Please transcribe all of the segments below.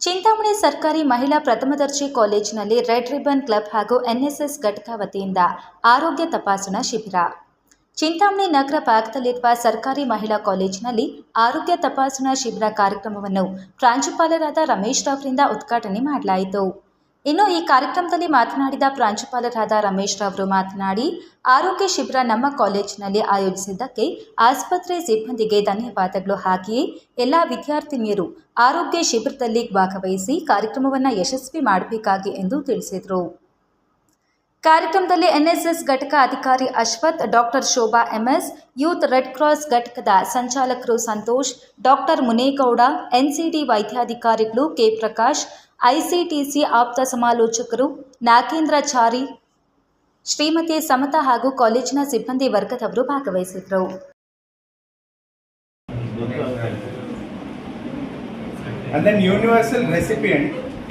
ಚಿಂತಾಮಣಿ ಸರ್ಕಾರಿ ಮಹಿಳಾ ಪ್ರಥಮ ದರ್ಜೆ ಕಾಲೇಜಿನಲ್ಲಿ ರೆಡ್ ರಿಬ್ಬನ್ ಕ್ಲಬ್ ಹಾಗೂ ಎನ್ಎಸ್ಎಸ್ ಘಟಕ ವತಿಯಿಂದ ಆರೋಗ್ಯ ತಪಾಸಣಾ ಶಿಬಿರ. ಚಿಂತಾಮಣಿ ನಗರ ಭಾಗದಲ್ಲಿರುವ ಸರ್ಕಾರಿ ಮಹಿಳಾ ಕಾಲೇಜಿನಲ್ಲಿ ಆರೋಗ್ಯ ತಪಾಸಣಾ ಶಿಬಿರ ಕಾರ್ಯಕ್ರಮವನ್ನು ಪ್ರಾಂಶುಪಾಲರಾದ ರಮೇಶ್ ರವರಿಂದ ಉದ್ಘಾಟನೆ ಮಾಡಲಾಯಿತು. ಇನ್ನು ಈ ಕಾರ್ಯಕ್ರಮದಲ್ಲಿ ಮಾತನಾಡಿದ ಪ್ರಾಂಶುಪಾಲರಾದ ರಮೇಶ್ ರವರು ಮಾತನಾಡಿ, ಆರೋಗ್ಯ ಶಿಬಿರ ನಮ್ಮ ಕಾಲೇಜಿನಲ್ಲಿ ಆಯೋಜಿಸಿದ್ದಕ್ಕೆ ಆಸ್ಪತ್ರೆ ಸಿಬ್ಬಂದಿಗೆ ಧನ್ಯವಾದಗಳು. ಹಾಗೆಯೇ ಎಲ್ಲ ವಿದ್ಯಾರ್ಥಿನಿಯರು ಆರೋಗ್ಯ ಶಿಬಿರದಲ್ಲಿ ಭಾಗವಹಿಸಿ ಕಾರ್ಯಕ್ರಮವನ್ನು ಯಶಸ್ವಿ ಮಾಡಬೇಕಾಗಿ ಎಂದು ತಿಳಿಸಿದರು. ಕಾರ್ಯಕ್ರಮದಲ್ಲಿ ಎನ್ಎಸ್ಎಸ್ ಘಟಕ ಅಧಿಕಾರಿ Ashwath, doctor Shobha MS, youth red cross ಘಟಕದ ಸಂಚಾಲಕರು ಸಂತೋಷ್, ಡಾಕ್ಟರ್ ಮುನೇಗೌಡ, ಎನ್ಸಿಡಿ ವೈದ್ಯಾಧಿಕಾರಿಗಳು ಕೆ ಪ್ರಕಾಶ್, ಐಸಿಟಿಸಿ ಆಪ್ತ ಸಮಾಲೋಚಕರು ನಾಗೇಂದ್ರಾಚಾರಿ, ಶ್ರೀಮತಿ ಸಮತಾ ಹಾಗೂ ಕಾಲೇಜಿನ ಸಿಬ್ಬಂದಿ ವರ್ಗದವರು ಭಾಗವಹಿಸಿದರು. And then universal recipient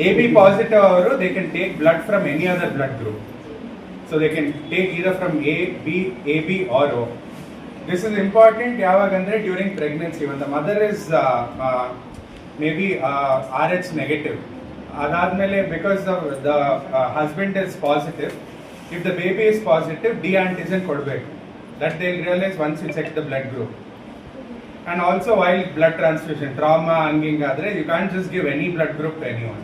AB positive ಅವರು they can take blood from any other blood group. So they can take either from AB or O. This is important ಯಾವಾಗಂದ್ರೆ during pregnancy when the mother is maybe RH negative. ಅದಾದ್ಮೇಲೆ because the husband is positive, if the baby is positive, D antigen ಕೊಡಬೇಕು. That they'll realize once you check the blood group. And also while blood transfusion, trauma ಹಂಗಿಂಗಾದ್ರೆ you can't just give any blood group to anyone.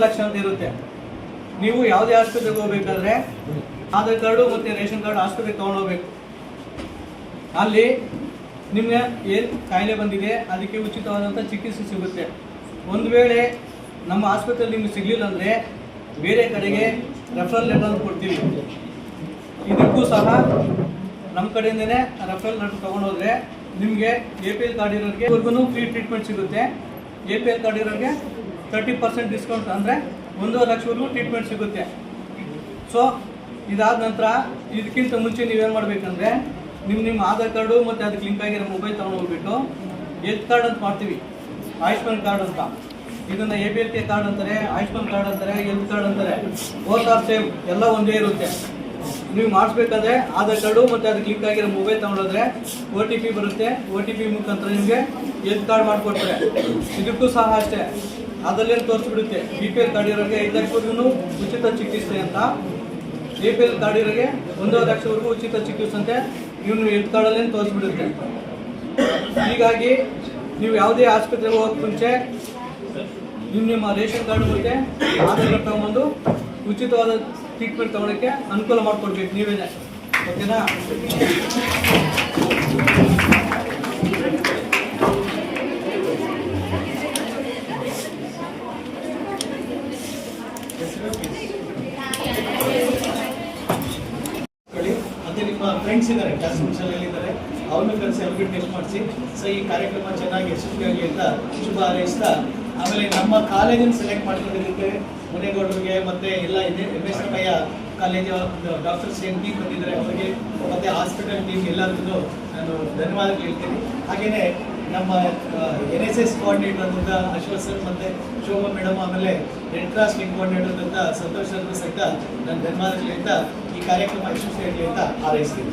ಲಕ್ಷಣ ಇರುತ್ತೆ. ನೀವು ಯಾವುದೇ ಆಸ್ಪತ್ರೆಗೆ ಹೋಗ್ಬೇಕಾದ್ರೆ Aadhaar card ಮತ್ತು ration card ಆಸ್ಪತ್ರೆಗೆ ತಗೊಂಡು ಹೋಗ್ಬೇಕು. ಅಲ್ಲಿ ನಿಮಗೆ ಏನು ಕಾಯಿಲೆ ಬಂದಿದೆ ಅದಕ್ಕೆ ಉಚಿತವಾದಂಥ ಚಿಕಿತ್ಸೆ ಸಿಗುತ್ತೆ. ಒಂದು ವೇಳೆ ನಮ್ಮ ಆಸ್ಪತ್ರೆಯಲ್ಲಿ ನಿಮ್ಗೆ ಸಿಗಲಿಲ್ಲ ಅಂದರೆ ಬೇರೆ ಕಡೆಗೆ ರೆಫರಲ್ ಲೆಟರ್ ಕೊಡ್ತೀವಿ. ಇದಕ್ಕೂ ಸಹ ನಮ್ಮ ಕಡೆಯಿಂದನೇ ರೆಫರಲ್ ಲೆಟರ್ ತೊಗೊಂಡೋದ್ರೆ ನಿಮಗೆ APL ಕಾರ್ಡ್ ಇರೋರಿಗೆ ಫ್ರೀ ಟ್ರೀಟ್ಮೆಂಟ್ ಸಿಗುತ್ತೆ. APL ಕಾರ್ಡ್ ಇರೋರಿಗೆ 30% ಡಿಸ್ಕೌಂಟ್ ಅಂದರೆ 1.5 ಲಕ್ಷವರೆಗೂ ಟ್ರೀಟ್ಮೆಂಟ್ ಸಿಗುತ್ತೆ. ಸೊ ಇದಾದ ನಂತರ ಇದಕ್ಕಿಂತ ಮುಂಚೆ ನೀವೇನು ಮಾಡಬೇಕಂದ್ರೆ ನಿಮ್ಮ ಆಧಾರ್ ಕಾರ್ಡು ಮತ್ತು ಅದಕ್ಕೆ ಲಿಂಕ್ ಆಗಿರೋ ಮೊಬೈಲ್ ತೊಗೊಂಡು ಹೋಗ್ಬಿಟ್ಟು ಹೆಲ್ತ್ ಕಾರ್ಡ್ ಅಂತ ಮಾಡ್ತೀವಿ, ಆಯುಷ್ಮಾನ್ ಕಾರ್ಡ್ ಅಂತ. ಇದನ್ನು ABLK ಕಾರ್ಡ್ ಅಂತಾರೆ, ಆಯುಷ್ಮಾನ್ ಕಾರ್ಡ್ ಅಂತಾರೆ, ಹೆಲ್ತ್ ಕಾರ್ಡ್ ಅಂತಾರೆ. ಬೋತ್ ಆರ್ ಸೇಮ್, ಎಲ್ಲ ಒಂದೇ ಇರುತ್ತೆ. ನೀವು ಮಾಡಿಸ್ಬೇಕಾದ್ರೆ ಆಧಾರ್ ಕಾರ್ಡು ಮತ್ತು ಅದಕ್ಕೆ ಲಿಂಕ್ ಆಗಿರೋ ಮೊಬೈಲ್ ತೊಗೊಂಡೋದ್ರೆ OTP ಬರುತ್ತೆ. OTP ಮುಖಾಂತರ ನಿಮಗೆ ಹೆಲ್ತ್ ಕಾರ್ಡ್ ಮಾಡಿಕೊಡ್ತಾರೆ. ಇದಕ್ಕೂ ಸಹ ಅಷ್ಟೇ, ಅದರಲ್ಲೇನು ತೋರಿಸ್ಬಿಡುತ್ತೆ BPL ಕಾರ್ಡ್ ಇರೋರಿಗೆ 5 ಲಕ್ಷವರೆಗೂ ಉಚಿತ ಚಿಕಿತ್ಸೆ ಅಂತ, APL ಕಾರ್ಡ್ ಇರೋರಿಗೆ 1.5 ಲಕ್ಷವರೆಗೂ ಉಚಿತ ಚಿಕಿತ್ಸೆ ಅಂತ ನೀವು ಹೆಲ್ತ್ ಕಾರ್ಡಲ್ಲೇನು ತೋರಿಸ್ಬಿಡುತ್ತೆ. ಹೀಗಾಗಿ ನೀವು ಯಾವುದೇ ಆಸ್ಪತ್ರೆಗೆ ಹೋಗೋಕ್ಕೆ ಮುಂಚೆ ನಿಮ್ಮ ರೇಷನ್ ಕಾರ್ಡ್ ಮತ್ತು ಆಧಾರ್ ಕಾರ್ಡ್ ತಗೊಂಡು ಉಚಿತವಾದ ಟ್ರೀಟ್ಮೆಂಟ್ ತೊಗೊಳಕ್ಕೆ ಅನುಕೂಲ ಮಾಡಿಕೊಡ್ಬೇಕು ನೀವೇನೆ, ಓಕೆನಾ? ಮತ್ತು ನಿಮ್ಮ ಫ್ರೆಂಡ್ಸ್ ಇದ್ದಾರೆ, ಕ್ಲಾಸ್ಮೇಟ್ಸಲ್ಲಿ ಇದ್ದಾರೆ, ಅವ್ರನ್ನ ಕರೆಸಿ ಅವ್ರಿಗೆ ಟೆಸ್ಟ್ ಮಾಡಿಸಿ. ಸೊ ಈ ಕಾರ್ಯಕ್ರಮ ಚೆನ್ನಾಗಿ ಯಶಸ್ವಿಯಾಗಲಿ ಅಂತ ಶುಭ ಹಾರೈಸ್ತಾ, ಆಮೇಲೆ ನಮ್ಮ ಕಾಲೇಜನ್ನು ಸೆಲೆಕ್ಟ್ ಮಾಡ್ಕೊಂಡಿದ್ದಕ್ಕೆ ಮುನೇಗೌಡರಿಗೆ ಮತ್ತು ಎಲ್ಲ MS ರಮಯ್ಯ ಕಾಲೇಜು ಡಾಕ್ಟರ್ಸ್ ಏನು ಟೀಮ್ ಬಂದಿದ್ದಾರೆ ಅವರಿಗೆ ಮತ್ತು ಹಾಸ್ಪಿಟಲ್ ಟೀಮ್ ಎಲ್ಲರಿಗೂ ನಾನು ಧನ್ಯವಾದಗಳು ಹೇಳ್ತೀನಿ. ಹಾಗೆಯೇ ನಮ್ಮ NSS ಕೋಆರ್ಡಿನೇಟರ್ ಆದಂಥ ಅಶ್ವಥ್ ಸರ್ ಮತ್ತು ಶೋಭಾ ಮೇಡಮ್, ಆಮೇಲೆ ರೆಡ್ ಕ್ರಾಸ್ ವಿಂಗ್ ಕೋಆರ್ಡಿನೇಟರ್ ಆದಂಥ ಸಂತೋಷ್ ಸರ್ಗೂ ಸಹಿತ ನಾನು ಧನ್ಯವಾದಗಳು ಹೇಳ್ತಾ ಈ ಕಾರ್ಯಕ್ರಮ ಯಶಸ್ವಿಯಾಗಲಿ ಅಂತ ಹಾರೈಸ್ತೀನಿ.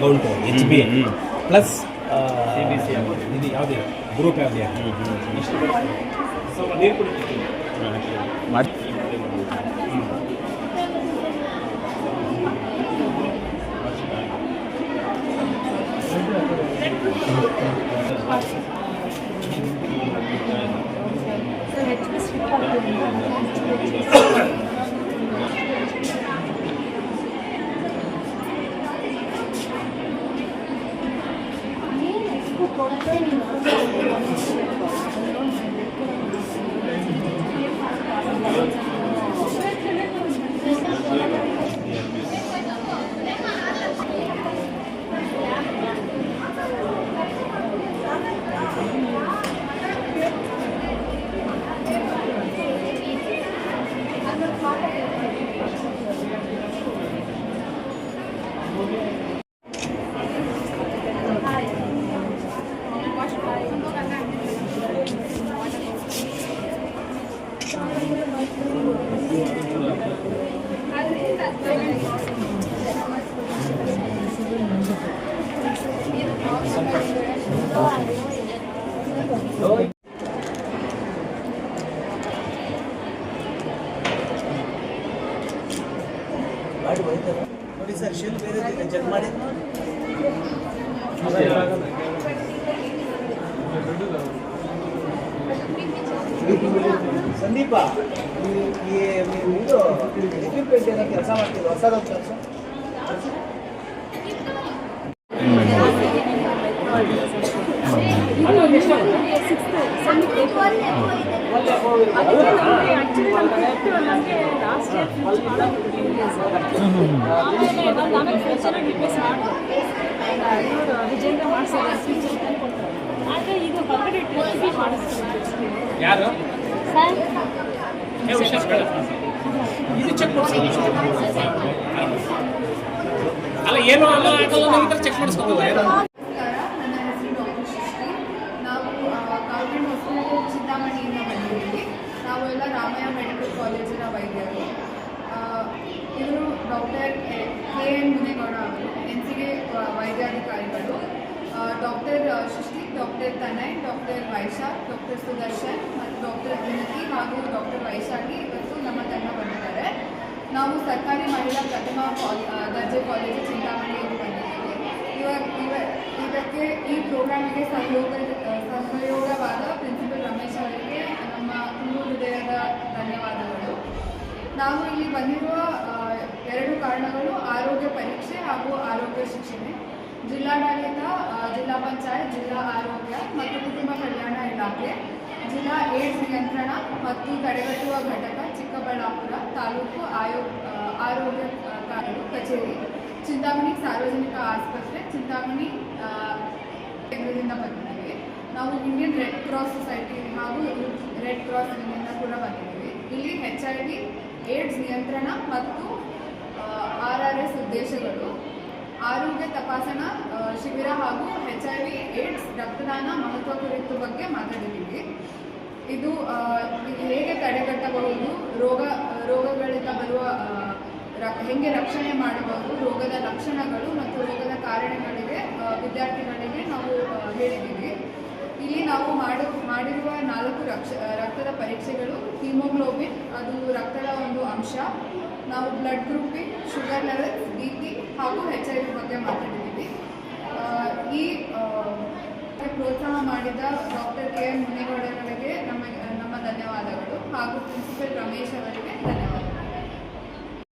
ಕೌಂಟು HB ಪ್ಲಸ್ ಇದು ಯಾವುದೇ ಗ್ರೂಪ್ ಯಾವುದೇ ನೀರು ಕುಡಿತೀವಿ ಮಾಡಿ. So, ನೋಡಿ ಸರ್, ಶೆಲ್ ಬೇರೆ ಚೆಕ್ ಮಾಡಿ. ಸಂದೀಪ, ಇದು ಎಕ್ವಿಪ್ಮೆಂಟ್ ಏನೋ ಕೆಲಸ ಮಾಡ್ತೀವಿ, ಹೊಸದೊಂದು ಕೆಲಸ. ವಿಜೇಂದ್ರ ಮಾಡಿಸಿದ್ರೆ ಆದರೆ ಇದು ಹೊರಗಡೆ ಮಾಡಿಸ್ತಾರೆ ಯಾರು ಸರ್. ಇದು ಚೆಕ್ ಅಲ್ಲ, ಏನು ಅಲ್ಲ ಆಗಲ್ಲ ಚೆಕ್ ಮಾಡಿಸ್ಕೊತದ. ನಮಸ್ಕಾರ, ನನ್ನ ಹೆಸರು ಡಾಕ್ಟರ್ ಸೃಷ್ಟಿ. ನಾವು ಗೌರ್ಮೆಂಟ್ ಹಾಸ್ಪಿಟಲ್ ಚಿಂತಾಮಣಿಯಿಂದ ಬಂದಿದ್ದೀವಿ. ನಾವು ಎಲ್ಲ ರಾಮಯ್ಯ ಮೆಡಿಕಲ್ ಕಾಲೇಜಿನ ವೈದ್ಯರು. ಇವರು ಡಾಕ್ಟರ್ KN ಮುನೇಗೌಡ ಅವರು, NCA ವೈದ್ಯಾಧಿಕಾರಿಗಳು. Doctor Srishti, doctor Tanay, doctor Vaishakh, doctor Sudarshan ಮತ್ತು ಡಾಕ್ಟರ್ ವಿನತಿ ಹಾಗೂ ಡಾಕ್ಟರ್ ವೈಶಾಖಿ ಇವತ್ತು ನಮ್ಮ ತಂಡ ಬಂದಿದ್ದಾರೆ. ನಾವು ಸರ್ಕಾರಿ ಮಹಿಳಾ ಪ್ರಥಮ ದರ್ಜೆ ಕಾಲೇಜು ಚಿಂತಾಮಣಿಯಲ್ಲಿ ಬಂದಿದ್ದೀವಿ. ಇದಕ್ಕೆ ಈ ಪ್ರೋಗ್ರಾಮಿಗೆ ಸಹಯೋಗವಾದ ಪ್ರಿನ್ಸಿಪಲ್ ರಮೇಶ್ ಅವರಿಗೆ ನಮ್ಮ ತುಂಬ ಹೃದಯದ ಧನ್ಯವಾದಗಳು. ನಾವು ಇಲ್ಲಿ ಬಂದಿರುವ 2 ಕಾರಣಗಳು ಆರೋಗ್ಯ ಪರೀಕ್ಷೆ ಹಾಗೂ ಆರೋಗ್ಯ ಶಿಕ್ಷಣ. ಜಿಲ್ಲಾಡಳಿತ, ಜಿಲ್ಲಾ ಪಂಚಾಯತ್, ಜಿಲ್ಲಾ ಆರೋಗ್ಯ ಮತ್ತು ಕುಟುಂಬ ಕಲ್ಯಾಣ ಇಲಾಖೆ, ಜಿಲ್ಲಾ ಏಡ್ಸ್ ನಿಯಂತ್ರಣ ಮತ್ತು ತಡೆಗಟ್ಟುವ ಘಟಕ ಚಿಕ್ಕಬಳ್ಳಾಪುರ ತಾಲೂಕು ಆರೋಗ್ಯ ಕಚೇರಿ, ಚಿಂತಾಮಣಿ ಸಾರ್ವಜನಿಕ ಆಸ್ಪತ್ರೆ, ಚಿಂತಾಮಣಿ ಕೇಂದ್ರದಿಂದ ಬಂದಿದ್ದೀವಿ. ನಾವು ಇಂಡಿಯನ್ ರೆಡ್ ಕ್ರಾಸ್ ಸೊಸೈಟಿ ಹಾಗೂ ರೆಡ್ ಕ್ರಾಸ್ ಇಂದ ಕೂಡ ಬಂದಿದ್ದೀವಿ. ಇಲ್ಲಿ HIV ಏಡ್ಸ್ ನಿಯಂತ್ರಣ ಮತ್ತು RRS ಉದ್ದೇಶಗಳು, ಆರೋಗ್ಯ ತಪಾಸಣಾ ಶಿಬಿರ ಹಾಗೂ HIV ಏಡ್ಸ್ ರಕ್ತದಾನ ಮಹತ್ವ ಕುರಿತು ಬಗ್ಗೆ ಮಾತಾಡಿದ್ದೀವಿ. ಇದು ಹೇಗೆ ತಡೆಗಟ್ಟಬಹುದು, ರೋಗಗಳಿಂದ ಬರುವ ಹೇಗೆ ರಕ್ಷಣೆ ಮಾಡಬಹುದು, ರೋಗದ ಲಕ್ಷಣಗಳು ಮತ್ತು ರೋಗದ ಕಾರಣಗಳಿಗೆ ವಿದ್ಯಾರ್ಥಿಗಳಿಗೆ ನಾವು ಹೇಳಿದ್ದೀವಿ. ಇಲ್ಲಿ ನಾವು ಮಾಡಿರುವ 4 ರಕ್ತದ ಪರೀಕ್ಷೆಗಳು: ಹಿಮೋಗ್ಲೋಬಿನ್, ಅದು ರಕ್ತದ ಒಂದು ಅಂಶ. ನಾವು blood grouping, sugar level, BP ಹಾಗೂ HIV ಬಗ್ಗೆ ಮಾತಾಡಿದ್ದೀವಿ. ಈ ಪ್ರೋತ್ಸಾಹ ಮಾಡಿದ ಡಾಕ್ಟರ್ KN ಮುನೇಗೌಡರಿಗೆ ನಮ್ಮ ಧನ್ಯವಾದಗಳು ಹಾಗೂ ಪ್ರಿನ್ಸಿಪಲ್ ರಮೇಶ್ ಅವರಿಗೆ